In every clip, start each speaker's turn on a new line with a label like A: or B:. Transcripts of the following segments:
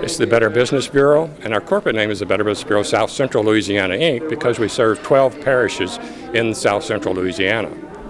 A: It's the Better Business Bureau, and our corporate name is the Better Business Bureau South Central Louisiana, Inc., because we serve 12 parishes in South Central Louisiana.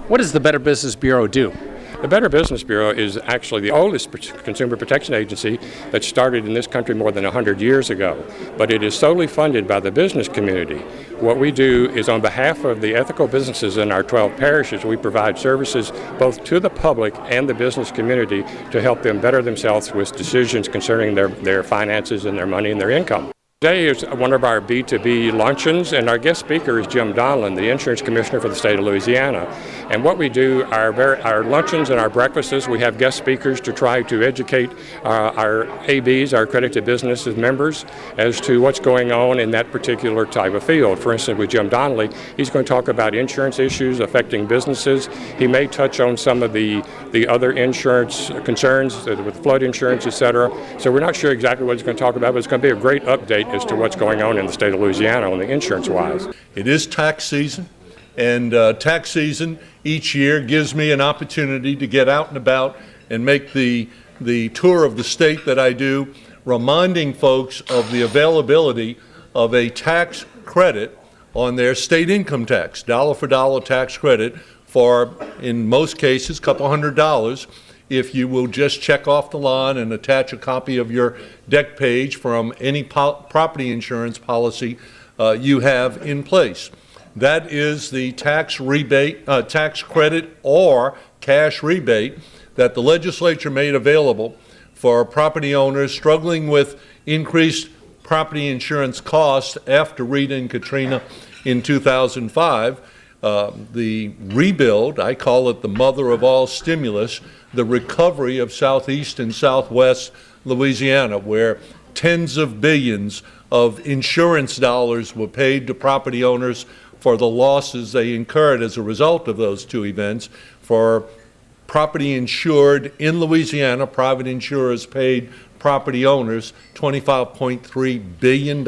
B: What does the Better Business Bureau do?
A: The Better Business Bureau is actually the oldest consumer protection agency that started in this country more than 100 years ago, but it is solely funded by the business community. What we do is on behalf of the ethical businesses in our 12 parishes, we provide services both to the public and the business community to help them better themselves with decisions concerning their finances and their money and their income. Today is one of our B2B luncheons, and our guest speaker is Jim Donelon, the insurance commissioner for the state of Louisiana. And what we do, our luncheons and our breakfasts, we have guest speakers to try to educate our ABs, our accredited businesses members, as to what's going on in that particular type of field. For instance, with Jim Donelon, he's going to talk about insurance issues affecting businesses. He may touch on some of the other insurance concerns with flood insurance, et cetera. So we're not sure exactly what he's going to talk about, but it's going to be a great update as to what's going on in the state of Louisiana on the insurance-wise.
C: It is tax season, and tax season each year gives me an opportunity to get out and about and make the tour of the state that I do, reminding folks of the availability of a tax credit on their state income tax, dollar-for-dollar tax credit for, in most cases, a couple $100. If you will just check off the line and attach a copy of your deck page from any property insurance policy you have in place. That is the tax rebate, tax credit or cash rebate that the legislature made available for property owners struggling with increased property insurance costs after Rita and Katrina in 2005. The rebuild, I call it the mother of all stimulus, the recovery of Southeast and Southwest Louisiana, where tens of billions of insurance dollars were paid to property owners for the losses they incurred as a result of those two events. For property insured in Louisiana, private insurers paid property owners $25.3 billion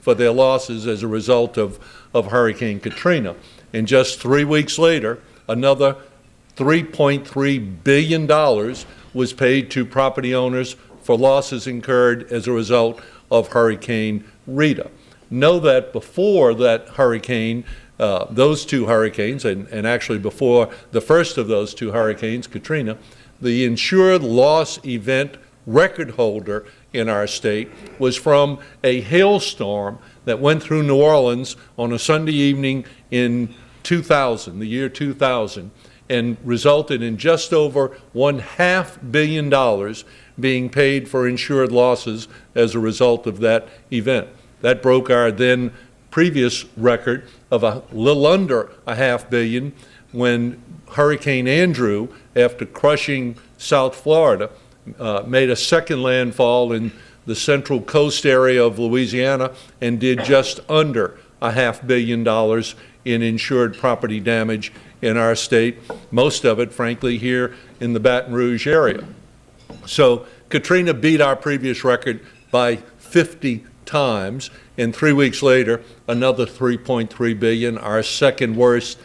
C: for their losses as a result of Hurricane Katrina. And just 3 weeks later, another $3.3 billion was paid to property owners for losses incurred as a result of Hurricane Rita. Know that before that hurricane, those two hurricanes, and actually before the first of those two hurricanes, Katrina, the insured loss event record holder in our state was from a hailstorm that went through New Orleans on a Sunday evening in 2000, the year 2000, and resulted in just over $500 million being paid for insured losses as a result of that event. That broke our then previous record of a little under $500 million when Hurricane Andrew, after crushing South Florida, made a second landfall in the central coast area of Louisiana and did just under $500 million in insured property damage in our state, most of it, frankly, here in the Baton Rouge area. So Katrina beat our previous record by 50 times, and 3 weeks later, another $3.3 billion, our second worst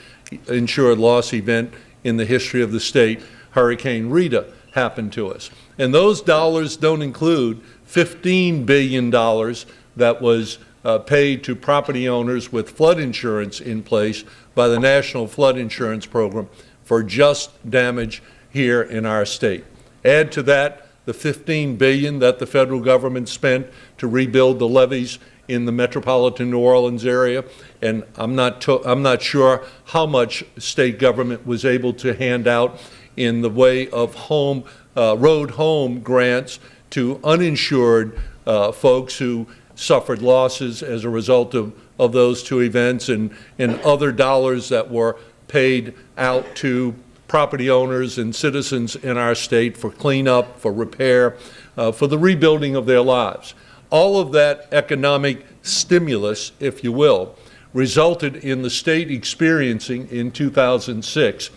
C: insured loss event in the history of the state, Hurricane Rita, happened to us. And those dollars don't include $15 billion that was paid to property owners with flood insurance in place by the National Flood Insurance Program for just damage here in our state. Add to that the $15 billion that the federal government spent to rebuild the levees in the metropolitan New Orleans area, and I'm not sure how much state government was able to hand out in the way of road home grants to uninsured folks who suffered losses as a result of those two events, and other dollars that were paid out to property owners and citizens in our state for cleanup, for repair, for the rebuilding of their lives. All of that economic stimulus, if you will, resulted in the state experiencing in 2006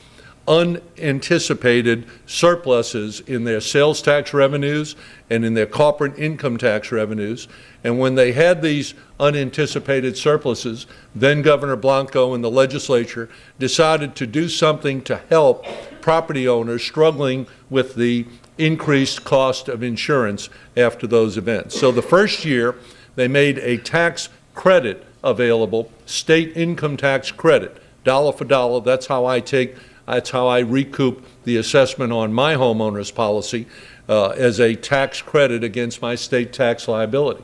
C: unanticipated surpluses in their sales tax revenues and in their corporate income tax revenues. And when they had these unanticipated surpluses, then Governor Blanco and the legislature decided to do something to help property owners struggling with the increased cost of insurance after those events. So the first year, they made a tax credit available, state income tax credit, dollar for dollar. That's how I recoup the assessment on my homeowner's policy as a tax credit against my state tax liability.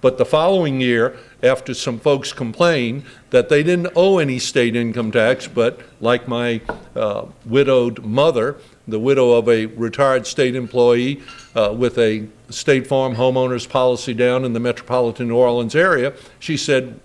C: But the following year, after some folks complained that they didn't owe any state income tax, but like my widowed mother, the widow of a retired state employee with a State Farm homeowners policy down in the metropolitan New Orleans area, she said,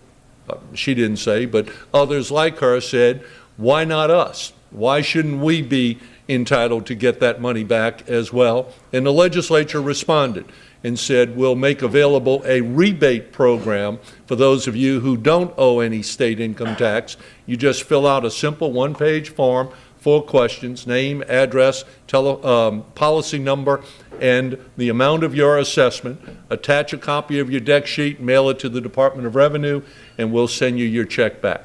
C: she didn't say, but others like her said, why not us? Why shouldn't we be entitled to get that money back as well? And the legislature responded and said, we'll make available a rebate program for those of you who don't owe any state income tax. You just fill out a simple one-page form, 4 questions, name, address, policy number, and the amount of your assessment. Attach a copy of your deck sheet, mail it to the Department of Revenue, and we'll send you your check back.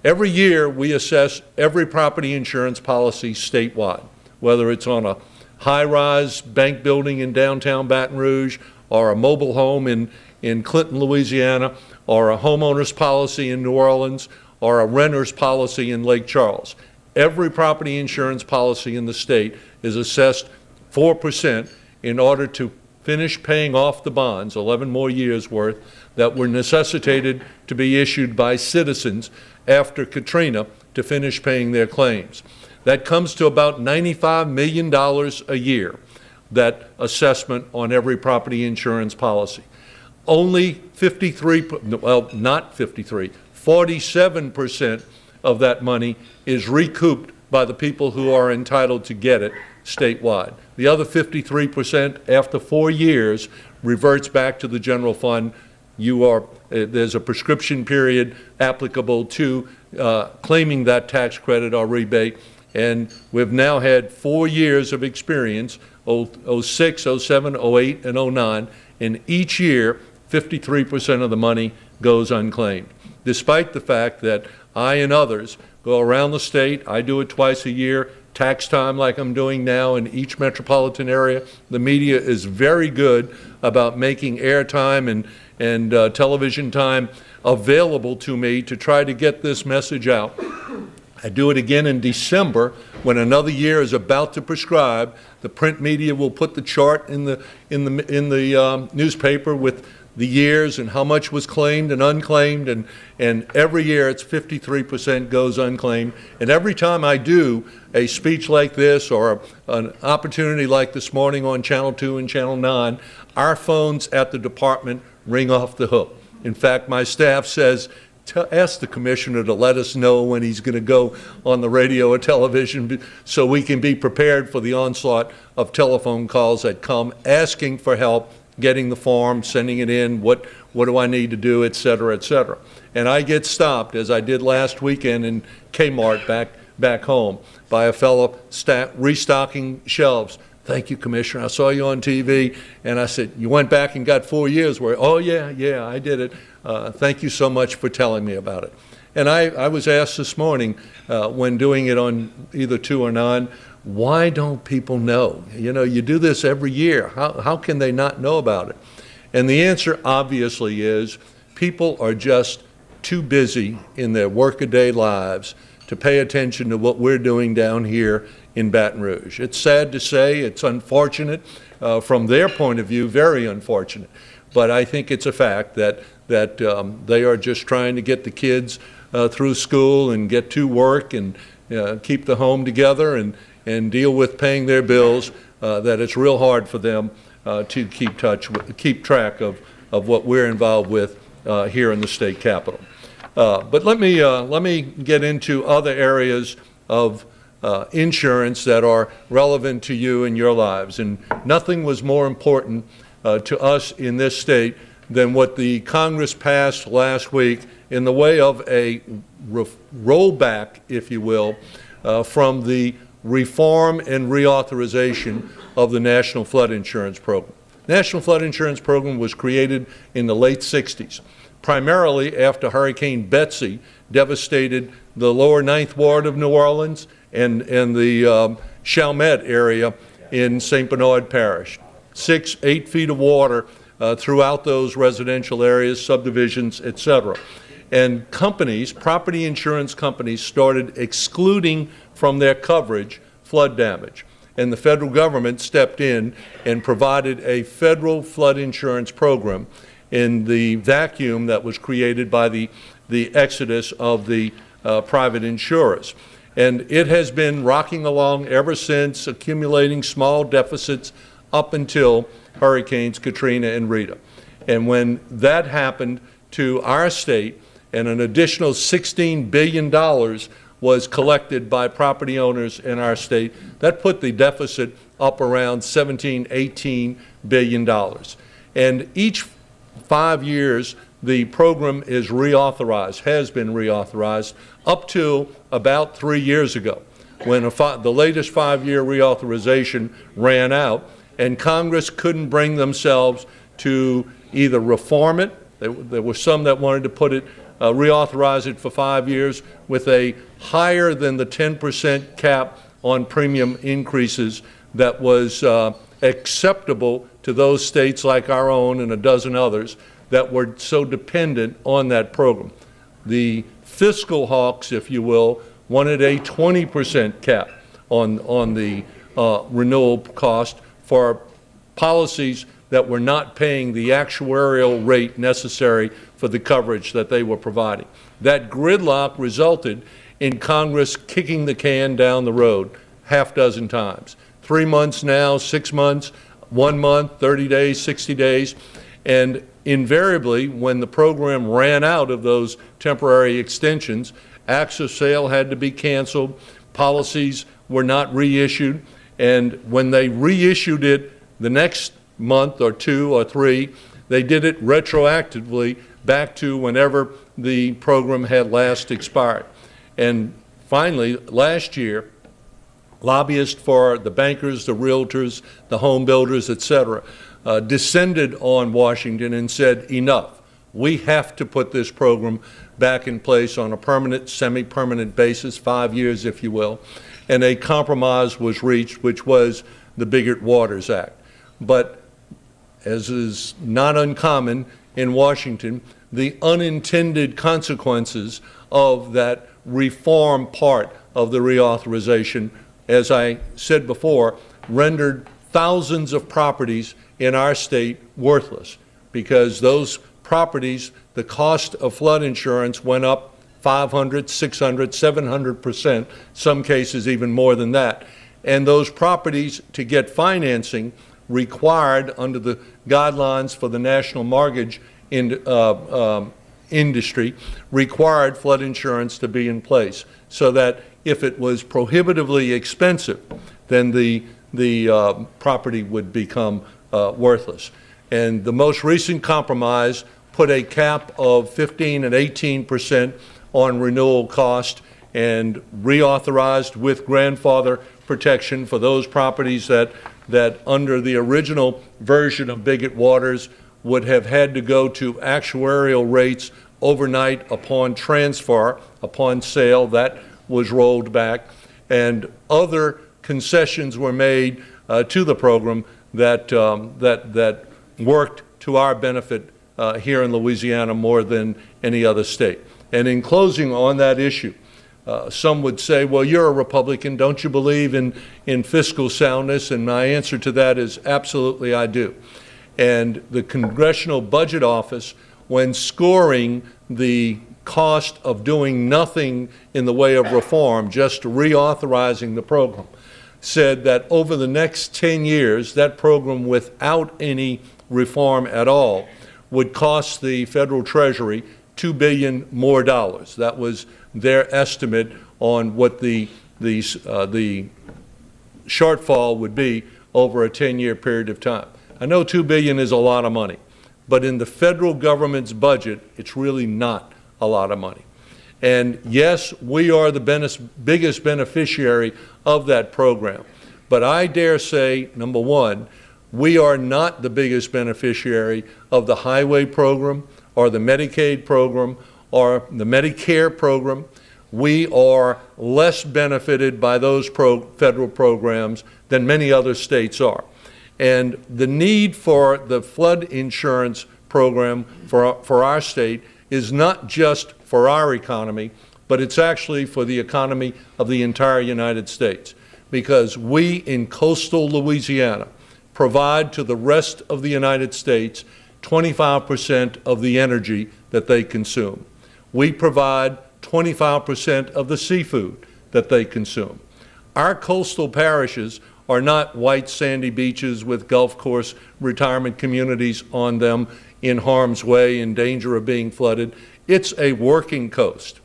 C: Every year, we assess every property insurance policy statewide, whether it's on a high-rise bank building in downtown Baton Rouge, or a mobile home in Clinton, Louisiana, or a homeowner's policy in New Orleans, or a renter's policy in Lake Charles. Every property insurance policy in the state is assessed 4% in order to finish paying off the bonds, 11 more years worth, that were necessitated to be issued by citizens after Katrina to finish paying their claims. That comes to about $95 million a year, that assessment on every property insurance policy. Only 47% of that money is recouped by the people who are entitled to get it statewide. The other 53%, after 4 years, reverts back to the general fund. There's a prescription period applicable to claiming that tax credit or rebate. And we've now had 4 years of experience, 06, 07, 08, and 09, and each year, 53% of the money goes unclaimed. Despite the fact that I and others go around the state, I do it twice a year, tax time like I'm doing now in each metropolitan area. The media is very good about making airtime and television time available to me to try to get this message out. I do it again in December when another year is about to prescribe. The print media will put the chart in the newspaper with the years and how much was claimed and unclaimed, and every year it's 53% goes unclaimed. And every time I do a speech like this or an opportunity like this morning on Channel 2 and Channel 9, our phones at the department ring off the hook. In fact, my staff says, ask the commissioner to let us know when he's going to go on the radio or television so we can be prepared for the onslaught of telephone calls that come asking for help, getting the form, sending it in, what do I need to do, et cetera, et cetera. And I get stopped, as I did last weekend in Kmart back home, by a fellow restocking shelves. Thank you, Commissioner. I saw you on TV, and I said, you went back and got 4 years worth. Oh, yeah, I did it. Thank you so much for telling me about it. And I was asked this morning when doing it on either 2 or 9, why don't people know? You know, you do this every year. How can they not know about it? And the answer obviously is people are just too busy in their workaday lives to pay attention to what we're doing down here in Baton Rouge. It's sad to say, it's unfortunate from their point of view, very unfortunate. But I think it's a fact that they are just trying to get the kids through school and get to work and keep the home together and deal with paying their bills, that it's real hard for them to keep track of what we're involved with here in the state capitol. But let me get into other areas of insurance that are relevant to you and your lives. And nothing was more important to us in this state than what the Congress passed last week in the way of a rollback, if you will, from the reform and reauthorization of the National Flood Insurance Program. National Flood Insurance Program was created in the late 60s, primarily after Hurricane Betsy devastated the lower Ninth Ward of New Orleans and the Chalmette area in St. Bernard Parish. 6, 8 feet of water throughout those residential areas, subdivisions, etc. And companies, property insurance companies, started excluding from their coverage flood damage. And the federal government stepped in and provided a federal flood insurance program in the vacuum that was created by the exodus of the private insurers. And it has been rocking along ever since, accumulating small deficits up until Hurricanes Katrina and Rita. And when that happened to our state, and an additional $16 billion was collected by property owners in our state, that put the deficit up around $17, $18 billion. And each 5 years, the program is reauthorized, has been reauthorized, up to about 3 years ago, when the latest 5-year reauthorization ran out, and Congress couldn't bring themselves to either reform it. There were some that wanted to put it, reauthorize it for 5 years with a higher than the 10% cap on premium increases that was acceptable to those states like our own and a dozen others that were so dependent on that program. The fiscal hawks, if you will, wanted a 20% cap on the renewal cost for policies that were not paying the actuarial rate necessary for the coverage that they were providing. That gridlock resulted in Congress kicking the can down the road half-dozen times. 3 months now, 6 months, 1 month, 30 days, 60 days, and invariably, when the program ran out of those temporary extensions, acts of sale had to be canceled, policies were not reissued, and when they reissued it the next month or 2 or 3, they did it retroactively back to whenever the program had last expired. And finally, last year, lobbyists for the bankers, the realtors, the home builders, etc., descended on Washington and said, enough. We have to put this program back in place on a permanent, semi-permanent basis, 5 years, if you will. And a compromise was reached, which was the Biggert-Waters Act. But as is not uncommon in Washington, the unintended consequences of that reform part of the reauthorization, as I said before, rendered thousands of properties in our state worthless, because those properties, the cost of flood insurance went up 500, 600, 700%, some cases even more than that. And those properties, to get financing, required, under the guidelines for the national mortgage industry, required flood insurance to be in place, so that if it was prohibitively expensive, then the property would become worthless. And the most recent compromise put a cap of 15 and 18% on renewal cost and reauthorized with grandfather protection for those properties that under the original version of Biggert-Waters would have had to go to actuarial rates overnight upon transfer, upon sale. That was rolled back. And other concessions were made to the program that worked to our benefit here in Louisiana more than any other state. And in closing on that issue, some would say, well, you're a Republican, don't you believe in fiscal soundness? And my answer to that is absolutely I do. And the Congressional Budget Office, when scoring the cost of doing nothing in the way of reform, just reauthorizing the program, said that over the next 10 years, that program without any reform at all would cost the federal treasury $2 billion more. That was their estimate on what the shortfall would be over a 10-year period of time. I know $2 billion is a lot of money, but in the federal government's budget, it's really not a lot of money. And yes, we are the biggest beneficiary of that program. But I dare say, number one, we are not the biggest beneficiary of the highway program or the Medicaid program or the Medicare program. We are less benefited by those federal programs than many other states are. And the need for the flood insurance program for our state is not just for our economy, but it's actually for the economy of the entire United States. Because we in coastal Louisiana provide to the rest of the United States 25% of the energy that they consume. We provide 25% of the seafood that they consume. Our coastal parishes are not white sandy beaches with golf course retirement communities on them in harm's way, in danger of being flooded. It's a working coast.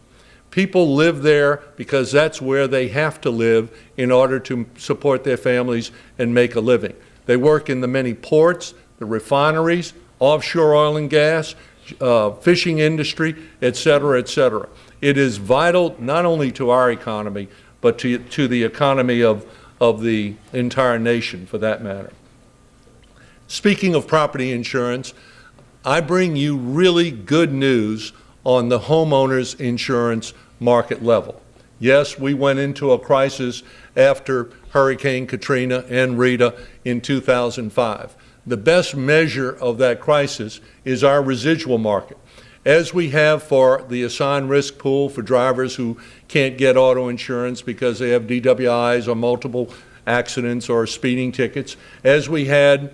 C: People live there because that's where they have to live in order to support their families and make a living. They work in the many ports, the refineries, offshore oil and gas, fishing industry, et cetera, et cetera. It is vital not only to our economy, but to the economy of the entire nation, for that matter. Speaking of property insurance, I bring you really good news on the homeowners insurance market level. Yes, we went into a crisis after Hurricane Katrina and Rita in 2005. The best measure of that crisis is our residual market. As we have for the assigned risk pool for drivers who can't get auto insurance because they have DWIs or multiple accidents or speeding tickets, as we had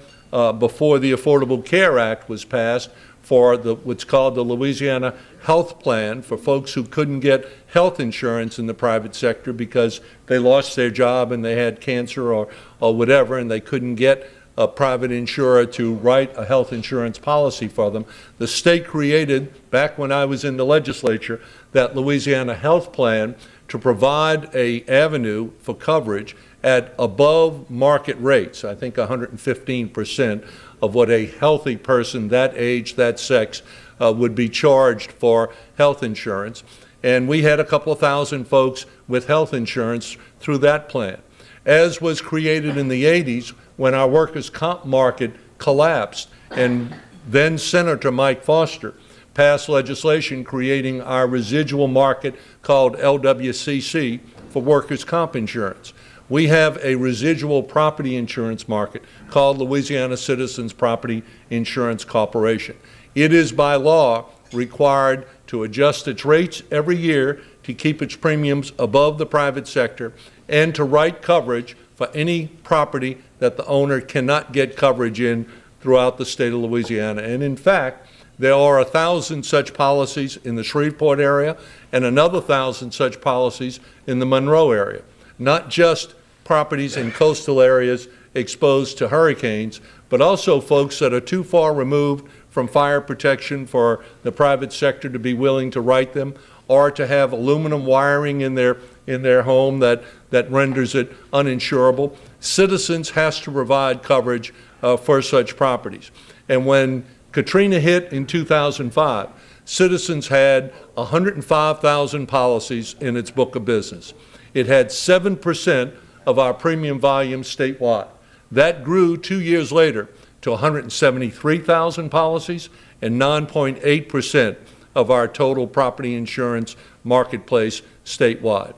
C: before the Affordable Care Act was passed for what's called the Louisiana Health Plan for folks who couldn't get health insurance in the private sector because they lost their job and they had cancer or whatever, and they couldn't get a private insurer to write a health insurance policy for them. The state created, back when I was in the legislature, that Louisiana Health Plan to provide an avenue for coverage at above market rates, I think 115% of what a healthy person that age, that sex, would be charged for health insurance. And we had a couple of thousand folks with health insurance through that plan. As was created in the 80s when our workers' comp market collapsed, and then Senator Mike Foster passed legislation creating our residual market called LWCC for workers' comp insurance. We have a residual property insurance market called Louisiana Citizens Property Insurance Corporation. It is by law required to adjust its rates every year to keep its premiums above the private sector and to write coverage for any property that the owner cannot get coverage in throughout the state of Louisiana. And in fact, there are 1,000 such policies in the Shreveport area and another 1,000 such policies in the Monroe area. Not just properties in coastal areas exposed to hurricanes, but also folks that are too far removed from fire protection for the private sector to be willing to write them, or to have aluminum wiring in their home that renders it uninsurable. Citizens has to provide coverage for such properties. And when Katrina hit in 2005, Citizens had 105,000 policies in its book of business. It had 7% of our premium volume statewide. That grew 2 years later to 173,000 policies and 9.8% of our total property insurance marketplace statewide.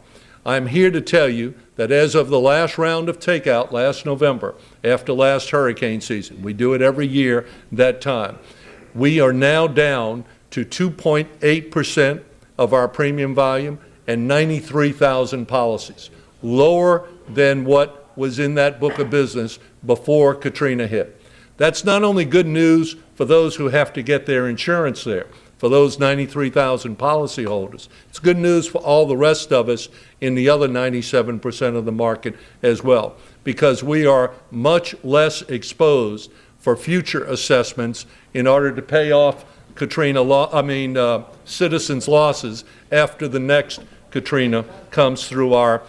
C: I'm here to tell you that as of the last round of takeout last November, after last hurricane season, we do it every year that time, we are now down to 2.8% of our premium volume and 93,000 policies, lower than what was in that book of business before Katrina hit. That's not only good news for those who have to get their insurance there, for those 93,000 policyholders. It's good news for all the rest of us in the other 97% of the market as well, because we are much less exposed for future assessments in order to pay off Citizens' losses after the next Katrina comes through our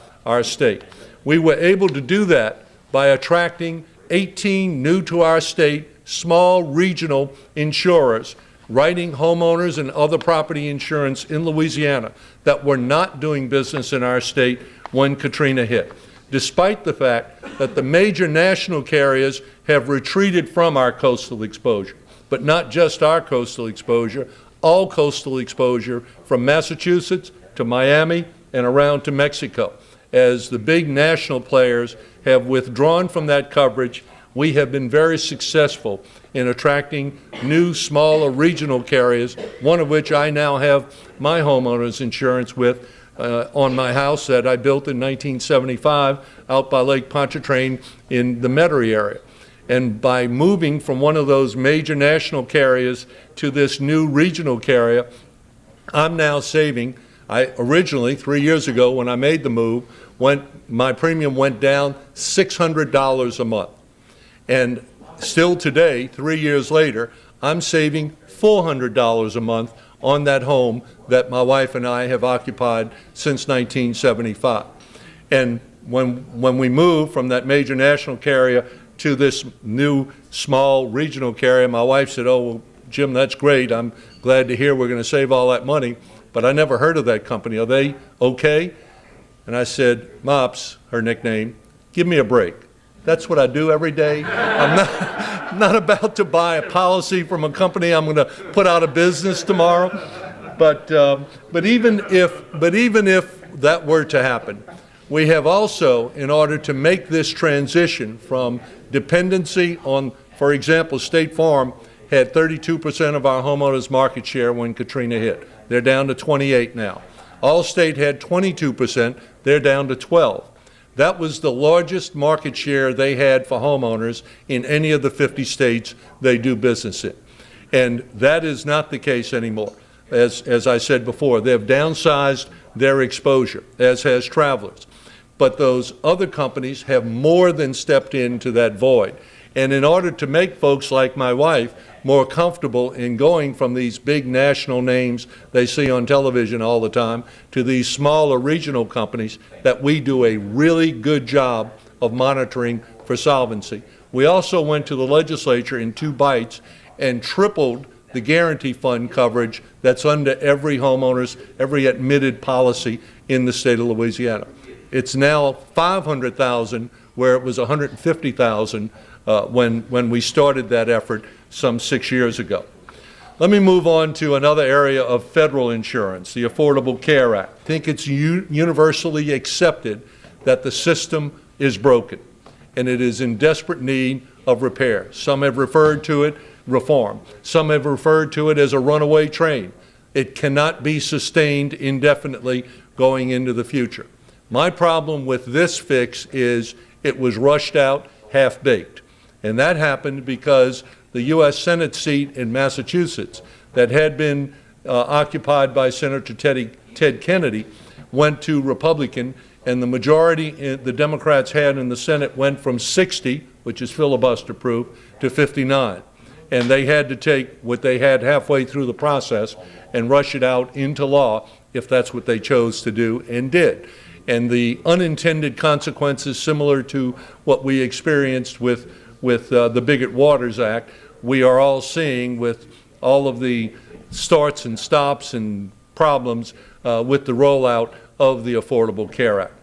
C: state. We were able to do that by attracting 18 new to our state small regional insurers writing homeowners and other property insurance in Louisiana that were not doing business in our state when Katrina hit, despite the fact that the major national carriers have retreated from our coastal exposure. But not just our coastal exposure, all coastal exposure from Massachusetts to Miami and around to Mexico. As the big national players have withdrawn from that coverage, we have been very successful in attracting new, smaller regional carriers, one of which I now have my homeowners insurance with on my house that I built in 1975 out by Lake Pontchartrain in the Metairie area. And by moving from one of those major national carriers to this new regional carrier, I'm now saving. I originally, 3 years ago, when I made the move, my premium went down $600 a month. And still today, 3 years later, I'm saving $400 a month on that home that my wife and I have occupied since 1975. And when we moved from that major national carrier to this new small regional carrier, my wife said, "Oh, well, Jim, that's great. I'm glad to hear we're going to save all that money, but I never heard of that company. Are they okay?" And I said, "Mops," her nickname, "give me a break. That's what I do every day. I'm not about to buy a policy from a company I'm going to put out of business tomorrow." But even if that were to happen, we have also, in order to make this transition from dependency on, for example, State Farm had 32% of our homeowners market share when Katrina hit. They're down to 28 now. Allstate had 22%. They're down to 12. That was the largest market share they had for homeowners in any of the 50 states they do business in. And that is not the case anymore. As I said before, they've downsized their exposure, as has Travelers. But those other companies have more than stepped into that void. And in order to make folks like my wife more comfortable in going from these big national names they see on television all the time to these smaller regional companies that we do a really good job of monitoring for solvency. We also went to the legislature in 2 bites and tripled the guarantee fund coverage that's under every homeowner's, every admitted policy in the state of Louisiana. It's now $500,000 where it was $150,000 when we started that effort some 6 years ago. Let me move on to another area of federal insurance, the Affordable Care Act. I think it's universally accepted that the system is broken and it is in desperate need of repair. Some have referred to it reform. Some have referred to it as a runaway train. It cannot be sustained indefinitely going into the future. My problem with this fix is it was rushed out, half-baked. And that happened because the U.S. Senate seat in Massachusetts that had been occupied by Senator Ted Kennedy went to Republican, and the majority the Democrats had in the Senate went from 60, which is filibuster-proof, to 59. And they had to take what they had halfway through the process and rush it out into law if that's what they chose to do, and did. And the unintended consequences, similar to what we experienced with the Bigot Waters Act, we are all seeing with all of the starts and stops and problems with the rollout of the Affordable Care Act.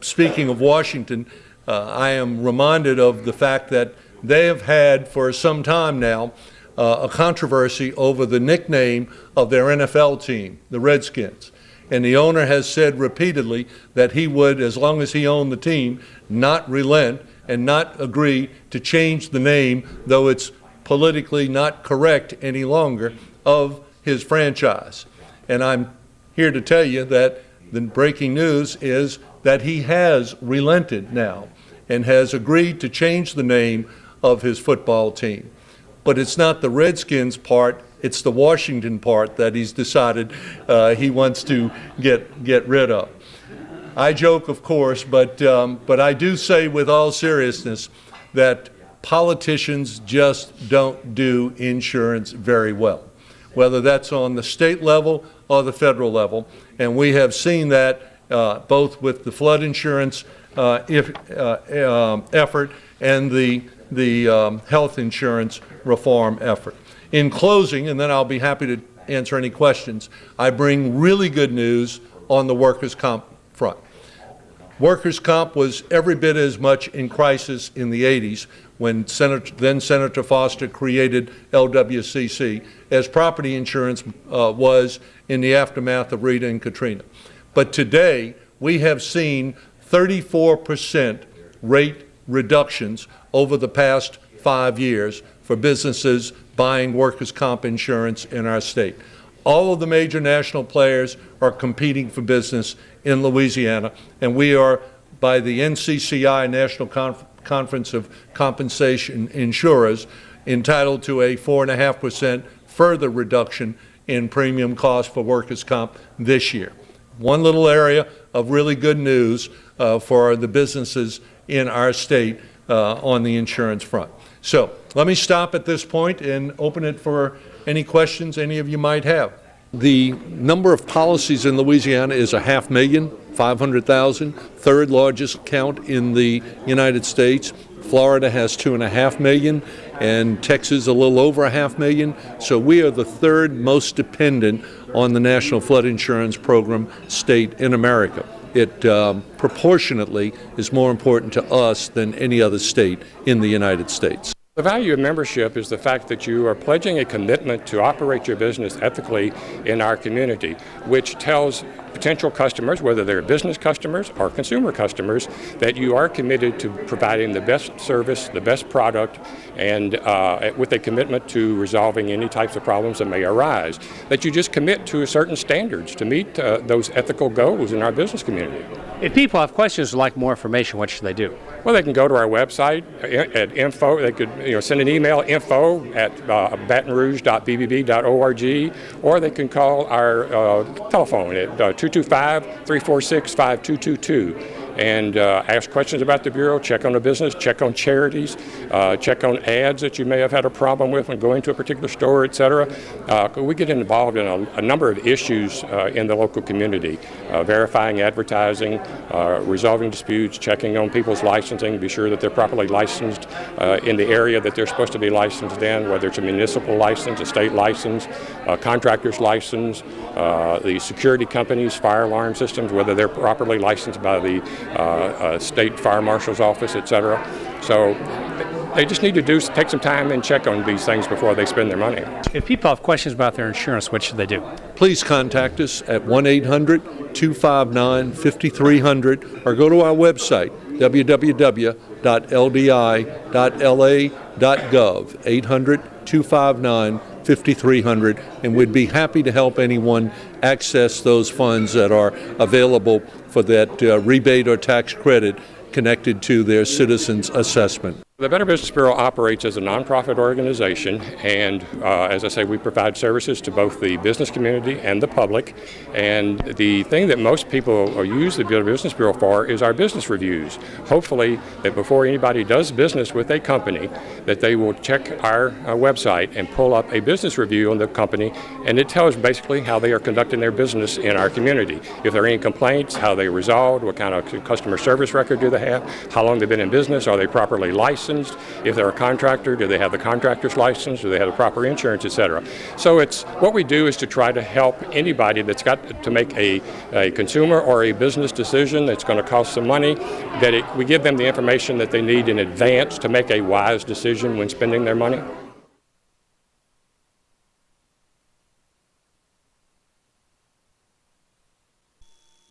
C: Speaking of Washington, I am reminded of the fact that they have had for some time now a controversy over the nickname of their NFL team, the Redskins. And the owner has said repeatedly that he would, as long as he owned the team, not relent and not agree to change the name, though it's politically not correct any longer, of his franchise. And I'm here to tell you that the breaking news is that he has relented now and has agreed to change the name of his football team. But it's not the Redskins part, it's the Washington part that he's decided he wants to get rid of. I joke, of course, but I do say with all seriousness that politicians just don't do insurance very well, whether that's on the state level or the federal level. And we have seen that both with the flood insurance effort and the health insurance reform effort. In closing, and then I'll be happy to answer any questions, I bring really good news on the workers' comp front. Workers' comp was every bit as much in crisis in the 80s when then Senator Foster created LWCC as property insurance was in the aftermath of Rita and Katrina. But today, we have seen 34% rate reductions over the past 5 years for businesses buying workers' comp insurance in our state. All of the major national players are competing for business in Louisiana, and we are, by the NCCI, National Conference of Compensation Insurers, entitled to a 4.5% further reduction in premium cost for workers' comp this year. One little area of really good news for the businesses in our state on the insurance front. So let me stop at this point and open it for any questions any of you might have. The number of policies in Louisiana is 500,000, third largest count in the United States. Florida has 2.5 million, and Texas a little over 500,000. So we are the third most dependent on the National Flood Insurance Program state in America. It proportionately is more important to us than any other state in the United States.
A: The value of membership is the fact that you are pledging a commitment to operate your business ethically in our community, which tells potential customers, whether they're business customers or consumer customers, that you are committed to providing the best service, the best product, and with a commitment to resolving any types of problems that may arise. That you just commit to certain standards to meet those ethical goals in our business community.
B: If people have questions or like more information, what should they do?
A: Well, they can go to our website at info. They could send an email, info@batonrouge.bbb.org, or they can call our telephone at 225-346-5222 and ask questions about the Bureau, check on the business, check on charities, check on ads that you may have had a problem with when going to a particular store, etc. We get involved in a number of issues in the local community, verifying advertising, resolving disputes, checking on people's licensing, be sure that they're properly licensed in the area that they're supposed to be licensed in, whether it's a municipal license, a state license, a contractor's license, the security companies, fire alarm systems, whether they're properly licensed by the state fire marshal's office, etc. So they just need to take some time and check on these things before they spend their money.
B: If people have questions about their insurance, what should they do?
C: Please contact us at 1-800-259-5300 or go to our website, www.ldi.la.gov, 800-259-5300, and we'd be happy to help anyone access those funds that are available for that rebate or tax credit connected to their citizens' assessment.
A: The Better Business Bureau operates as a nonprofit organization, and as I say, we provide services to both the business community and the public. And the thing that most people use the Better Business Bureau for is our business reviews. Hopefully, that before anybody does business with a company, that they will check our website and pull up a business review on the company, and it tells basically how they are conducting their business in our community. If there are any complaints, how they resolved, what kind of customer service record do they have, how long they've been in business, are they properly licensed? If they're a contractor, do they have the contractor's license? Do they have the proper insurance, etc.? So what we do is to try to help anybody that's got to make a consumer or a business decision that's going to cost some money, that we give them the information that they need in advance to make a wise decision when spending their money.